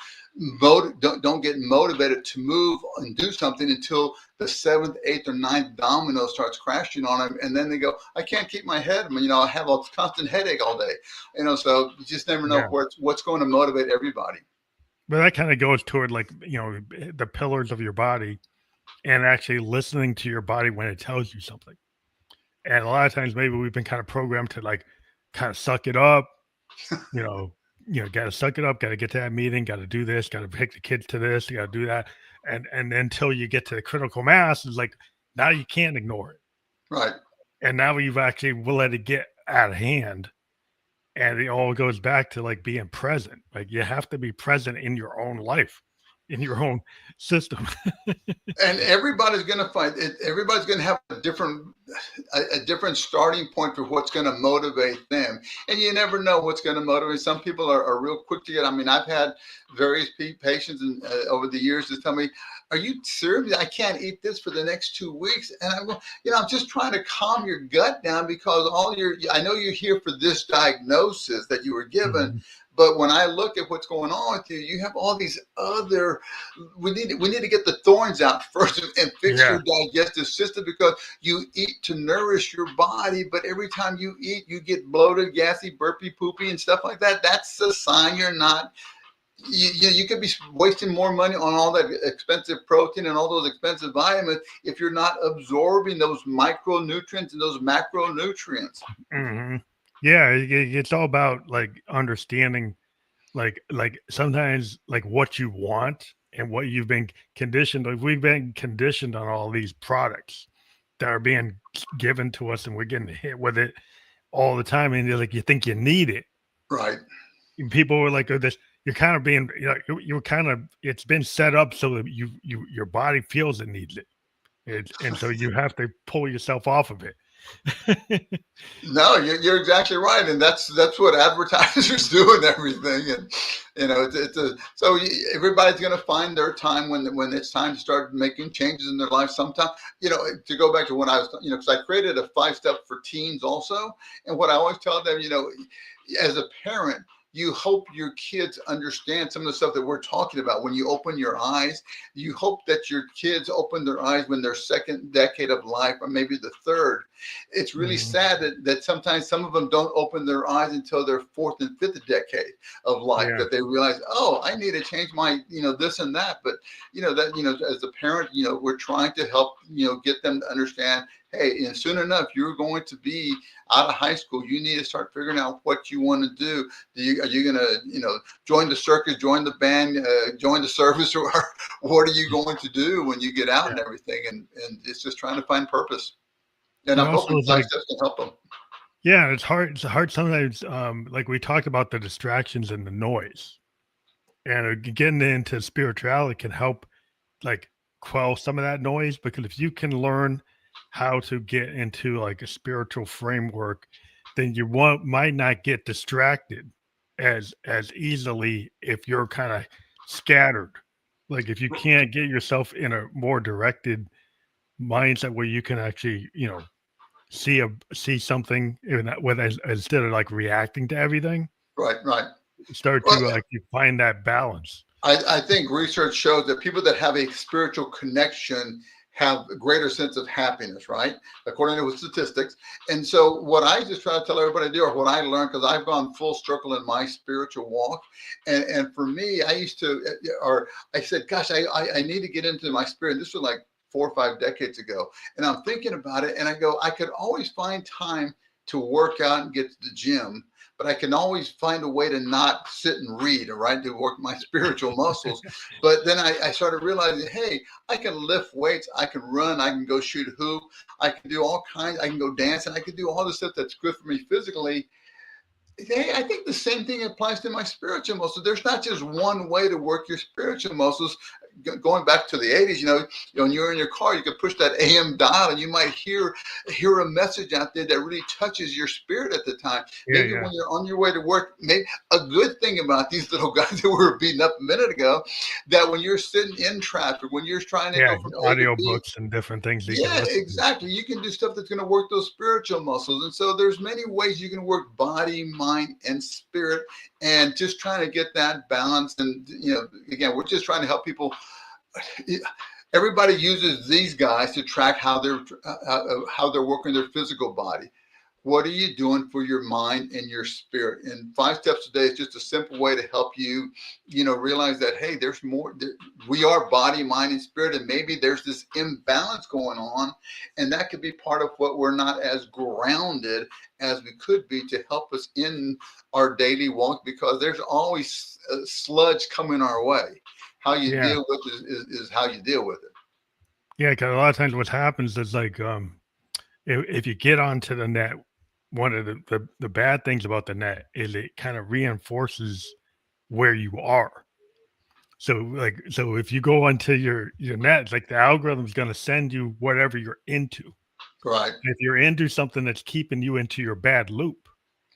get motivated to move and do something until the 7th, 8th, or 9th domino starts crashing on them, and then they go, "I can't keep my head. I have a constant headache all day." So you just never know Yeah. what's going to motivate everybody. But that kind of goes toward like, the pillars of your body and actually listening to your body when it tells you something. And a lot of times maybe we've been kind of programmed to like kind of suck it up, you know, got to suck it up, got to get to that meeting, got to do this, got to take the kids to this, you got to do that. And until you get to the critical mass, it's like now you can't ignore it. Right. And now you've actually will let it get out of hand. And it all goes back to like being present. Like you have to be present in your own life, in your own system. And everybody's going to find it. Everybody's going to have a different starting point for what's going to motivate them. And you never know what's going to motivate. Some people are real quick to get. I mean, I've had various patients over the years that tell me, "Are you serious? I can't eat this for the next 2 weeks." And I'm going, I'm just trying to calm your gut down because I know you're here for this diagnosis that you were given. Mhm. But when I look at what's going on with you, you have all these other. We need to get the thorns out first and fix Yeah. your digestive system, because you eat to nourish your body, but every time you eat, you get bloated, gassy, burpy, poopy, and stuff like that. That's a sign you're not. You could be wasting more money on all that expensive protein and all those expensive vitamins if you're not absorbing those micronutrients and those macronutrients. Mhm. Yeah, it's all about like understanding like sometimes like what you want and what you've been conditioned. Like we've been conditioned on all these products that are being given to us and we're getting hit with it all the time. And you're like you think you need it. Right. And people were like, "Oh, this." You're kind of being, you're kind of. It's been set up so that your body feels it needs it, and so you have to pull yourself off of it. No, you're exactly right, and that's what advertisers do and everything, and everybody's going to find their time when it's time to start making changes in their life. Sometime, to go back to when I was, because I created a 5-step for teens also, and what I always tell them, as a parent, you hope your kids understand some of the stuff that we're talking about. When you open your eyes, you hope that your kids open their eyes when their second decade of life, or maybe the third. It's really Mhm. sad that sometimes some of them don't open their eyes until their 4th and 5th decade of life, Yeah, that they realize, oh, I need to change my, this and that. But, as a parent, we're trying to help, get them to understand, hey, and soon enough, you're going to be out of high school. You need to start figuring out what you want to do. Are you going to, join the circus, join the band, join the service, or what are you going to do when you get out yeah. and everything? And it's just trying to find purpose. And And I'm also, hoping it's 5 like, steps can help them. yeah, it's hard. It's hard sometimes. Like we talked about the distractions and the noise, and getting into spirituality can help, like quell some of that noise. Because if you can learn how to get into like a spiritual framework, then you won't might not get distracted as easily if you're kind of scattered. Like if you can't get yourself in a more directed mindset where you can actually, see something in that with instead of like reacting to everything, Right, right. start Well, to like you find that balance. I think research shows that people that have a spiritual connection have a greater sense of happiness, right? According to statistics. And so, what I just try to tell everybody to do, or what I learned, because I've gone full circle in my spiritual walk, and for me, I used to, or I said, gosh, I need to get into my spirit. This was like 4 or 5 decades ago. And I'm thinking about it and I go, I could always find time to work out and get to the gym, but I can always find a way to not sit and read, right, to work my spiritual muscles. But then I started realizing, hey, I can lift weights, I can run, I can go shoot a hoop, I can do all kinds, I can go dance, and I can do all the stuff that's good for me physically. Hey, I think the same thing applies to my spiritual muscles. There's not just one way to work your spiritual muscles. Going back to the 80s, when you're in your car, you could push that AM dial and you might hear a message out there that really touches your spirit at the time. Yeah, Maybe yeah. when you're on your way to work, maybe a good thing about these little guys that were beating up a minute ago, that when you're sitting in traffic, when you're trying to Yeah, go from A to audio B, books and different things you can yeah, listen to. exactly. You can do stuff that's going to work those spiritual muscles. And so there's many ways you can work body, mind, and spirit, and just trying to get that balance. And, again, we're just trying to help people. Everybody uses these guys to track how they're working their physical body. What are you doing for your mind and your spirit? And 5 steps a day is just a simple way to help you, realize that, hey, there's more. We are body, mind, and spirit, and maybe there's this imbalance going on, and that could be part of what we're not as grounded as we could be to help us in our daily walk, because there's always sludge coming our way. How you Yeah, deal with it is how you deal with it. yeah. Because a lot of times what happens is like, if you get onto the net, one of the bad things about the net is it kind of reinforces where you are. So if you go onto your net, it's like the algorithm's going to send you whatever you're into. Right, If you're into something that's keeping you into your bad loop,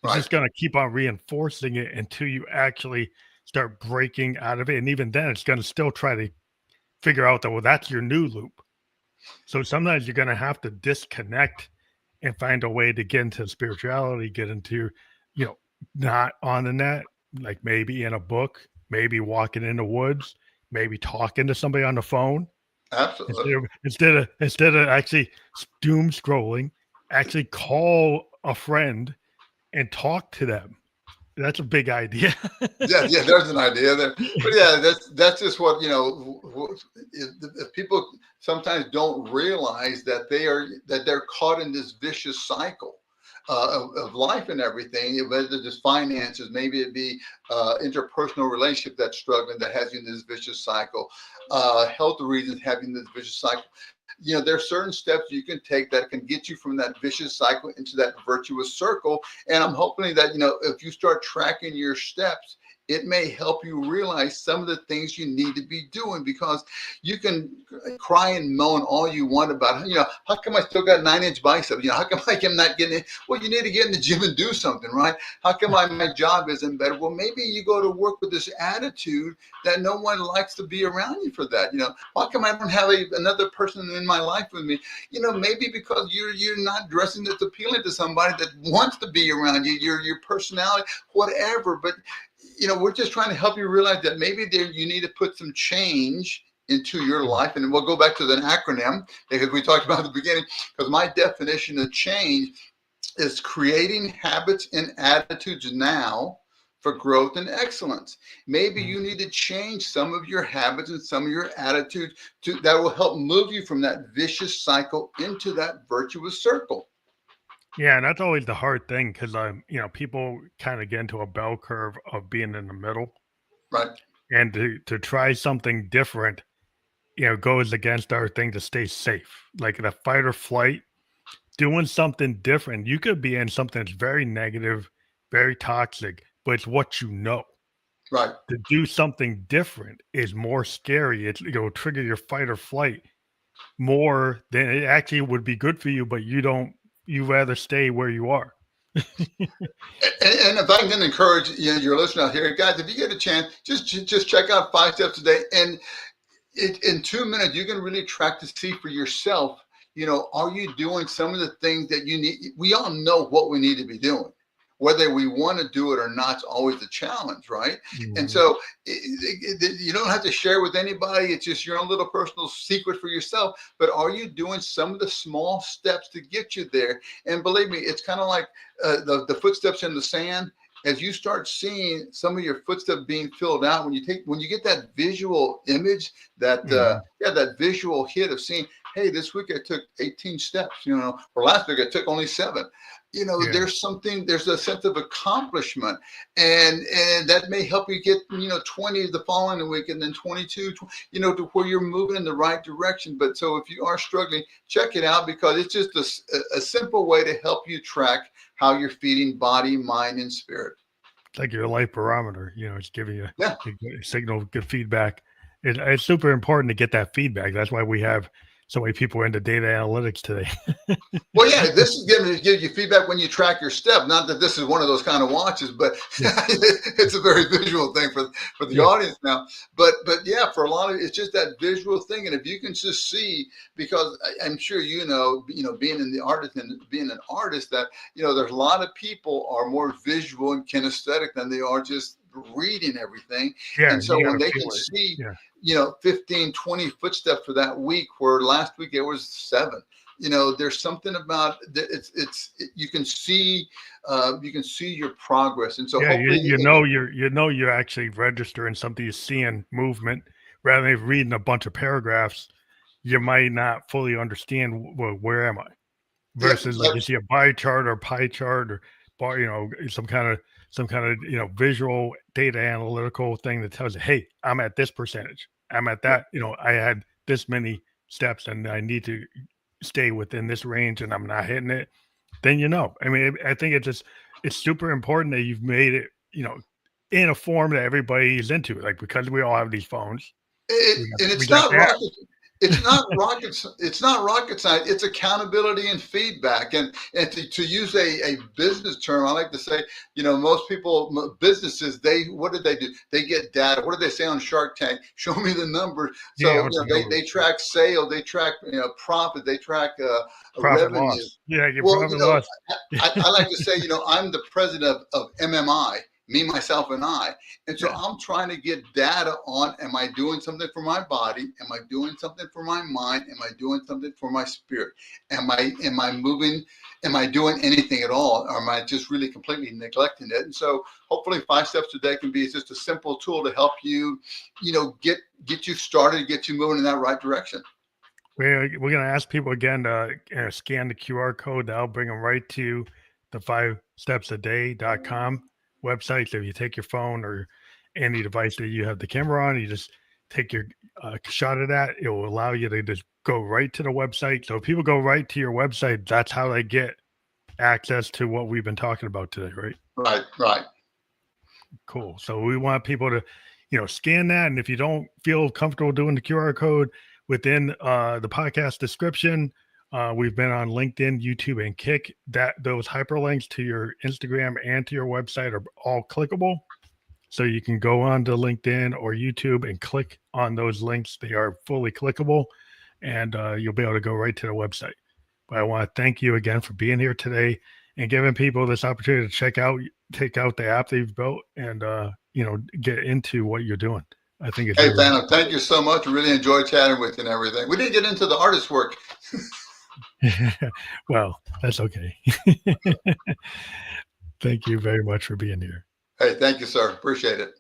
it's right. just going to keep on reinforcing it until you actually start breaking out of it. And even then, it's going to still try to figure out that, well, that's your new loop. So sometimes you're going to have to disconnect and find a way to get into spirituality, get into, you know, not on the net, like maybe in a book, maybe walking in the woods, maybe talking to somebody on the phone Absolutely. instead of actually doom scrolling, actually call a friend and talk to them. That's a big idea. Yeah, yeah, there's an idea there. But yeah, that's just what, if people sometimes don't realize that they're caught in this vicious cycle of life and everything, whether it's finances, maybe it be interpersonal relationship that's struggling, that has you in this vicious cycle, health reasons having this vicious cycle. There's certain steps you can take that can get you from that vicious cycle into that virtuous circle. And I'm hoping that, if you start tracking your steps, it may help you realize some of the things you need to be doing, because you can cry and moan all you want about, how come I still got 9-inch biceps? How come I am not getting it? Well, you need to get in the gym and do something, right? How come my job isn't better? Well, maybe you go to work with this attitude that no one likes to be around you for that. How come I don't have another person in my life with me? Maybe because you're not dressing that's appealing to somebody that wants to be around you, your personality, whatever. But we're just trying to help you realize that maybe you need to put some change into your life. And we'll go back to the acronym, because we talked about at the beginning, because my definition of change is creating habits and attitudes now for growth and excellence. Maybe you need to change some of your habits and some of your attitudes that will help move you from that vicious cycle into that virtuous circle. Yeah, and that's always the hard thing because people kind of get into a bell curve of being in the middle, Right. and to try something different, goes against our thing to stay safe. Like the fight or flight, doing something different. You could be in something that's very negative, very toxic, but it's what you know. Right. To do something different is more scary. It'll trigger your fight or flight more than it actually would be good for you, but you rather stay where you are. And if I can encourage your listener out here, guys, if you get a chance, just check out 5 steps a day, and in 2 minutes you can really track to see for yourself. Are you doing some of the things that you need? We all know what we need to be doing. Whether we want to do it or not is always the challenge, right? And Mhm. so you don't have to share with anybody. It's just your own little personal secret for yourself. But are you doing some of the small steps to get you there? And believe me, it's kind of like the footsteps in the sand. As you start seeing some of your footsteps being filled out, when you get that visual image, that Mhm. that visual hit of seeing, hey, this week I took 18 steps, or last week I took only 7. Yeah. There's a sense of accomplishment, and that may help you get 20 the following week, and then 22, to where you're moving in the right direction. But so if you are struggling, check it out, because it's just a simple way to help you track how you're feeding body, mind, and spirit. It's like your life barometer, it's giving you Yeah. a good signal, good feedback. It's super important to get that feedback. That's why we have so many people into data analytics today. Well, yeah, this is give you feedback when you track your step. Not that this is one of those kind of watches, but it's a very visual thing for the audience now. But yeah, for a lot of it's just that visual thing. And if you can just see, because I'm sure being in the artist and being an artist, that there's a lot of people are more visual and kinesthetic than they are just reading everything. Yeah, and so when they can see 15, 20 footsteps for that week, where last week it was 7. There's something about that. You can see your progress. And so hopefully you're actually registering something, you're seeing movement rather than reading a bunch of paragraphs. You might not fully understand, well, where am I, versus like you see a bar chart or pie chart or bar, some kind of visual data analytical thing that tells you, hey, I'm at this percentage, I'm at that, I had this many steps and I need to stay within this range and I'm not hitting it. Then I mean, I think it's super important that you've made it in a form that everybody is into, like, because we all have these phones. It's not rocket. It's not rocket science. It's accountability and feedback. And to use a business term, I like to say, most people, businesses, what did they do? They get data. What did they say on Shark Tank? Show me the numbers. So they track sales, they track profit, they track revenue. Loss. Yeah, your profit loss. I like to say, I'm the president of MMI. Me, myself, and I. And so I'm trying to get data on, am I doing something for my body? Am I doing something for my mind? Am I doing something for my spirit? Am I moving? Am I doing anything at all? Or am I just really completely neglecting it? And so hopefully 5 steps a day can be just a simple tool to help you, get you started, get you moving in that right direction. We're going to ask people again to scan the QR code. That'll bring them right to the 5stepsaday.com website. So if you take your phone or any device that you have the camera on, you just take your shot of that. It will allow you to just go right to the website. So if people go right to your website, that's how they get access to what we've been talking about today, right? Right. Cool. So we want people to, scan that. And if you don't feel comfortable doing the QR code within the podcast description, we've been on LinkedIn, YouTube, and Kick. Those hyperlinks to your Instagram and to your website are all clickable. So you can go on to LinkedIn or YouTube and click on those links. They are fully clickable, and you'll be able to go right to the website. But I want to thank you again for being here today and giving people this opportunity to take out the app that you've built and get into what you're doing. I think it's Thanos, thank you so much. Really enjoyed chatting with you and everything. We didn't get into the artist work. Well, that's okay. Thank you very much for being here. Hey, thank you, sir. Appreciate it.